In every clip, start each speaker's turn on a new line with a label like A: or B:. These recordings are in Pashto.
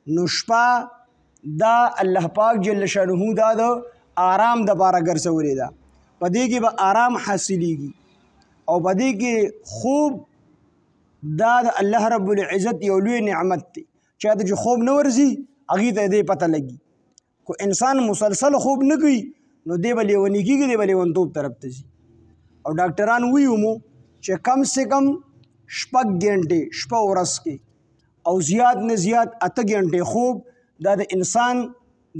A: نو شپه دا الله پاک جل شانه دا د آرام دپاره ګرځولې ده. په دې کې به آرام حاصلېږي او په دې کې خوب دا د الله رب العزت یو لوی نعمت دی. چاته چې خوب نه ورځي هغې ته دې پته لګي. خو انسان مسلسل خوب نه کوي نو دی به لیوني کېږي، دی به لیونتوب طرف ته ځي. او ډاکټران وایي مو چې کم سے کم 6 ګنټې شپه ورځ کې او زیات نه زیات 8 ګنټې خوب دا د انسان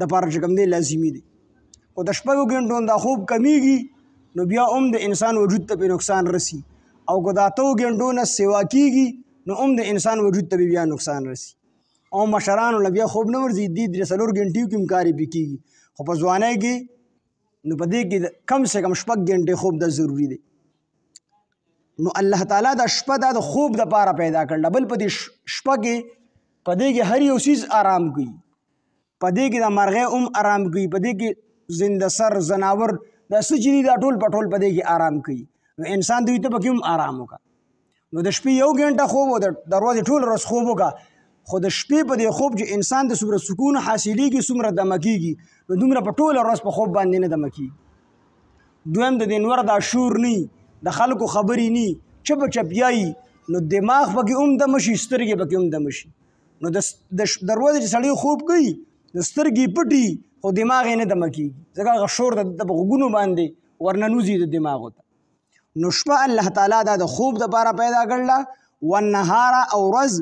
A: دپاره چې کوم دی لازمي دی. خو د 6 ګنټو دا خوب کمیږي نو بیا هم د انسان وجود ته پې نقصان رسی، او که د 8 ګنټو نه سوا کېږي نو هم د انسان وجود ته بیا نقصان رسی. او مشرانو له بیا خوب نه ورځي، دې 3-4 ګنټې کې هم کار یې پې کېږي. خو په ځوانۍ کې نو په دې کې کم سے کم 6 ګنټې خوب دا ضروري دی. نو الله تعالی دا شپه دا د خوب دپاره پیدا کړله. بل په دې شپه کې په دې کې هر یو څیز آرام کوي. په دې کې د مرغۍ هم آرام کوي، په دې کې زنده سر زناور دا څه چې دي دا ټول په ټول په دې کې آرام کوي. نو انسان دوی ته پکې هم آرام وکړه. نو د شپې 1 ګنټه خوب او د ورځې ټول ورځ خوب وکړه. خو د شپې په دې خوب چې انسان د څومره سکون حاصلېږي څومره دمه کېږي نو دومره په ټوله ورځ په خوب باندې نه دمه کېږي. دویم د دې نور دا شور نه، د خلکو خبرې نه، چپ چپیایي، نو دماغ پکې هم دمه شي، سترګې پکې هم دمه شي. نو د ورځې چې سړی خوب کوي د سترګې پټي خو دماغ یې نه دمه کېږي، ځکه هغه شور د په غوږونو باندې ورننوځي د دماغو ته. نو شپه الله تعالی دا د خوب دپاره پیدا کړله. والنهار او ورځ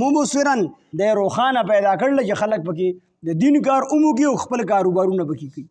A: مبصرا د روښانه پیدا کړله چې خلک پکې د دین کار هم وکړي او خپل کاروبارونه پکې کوي.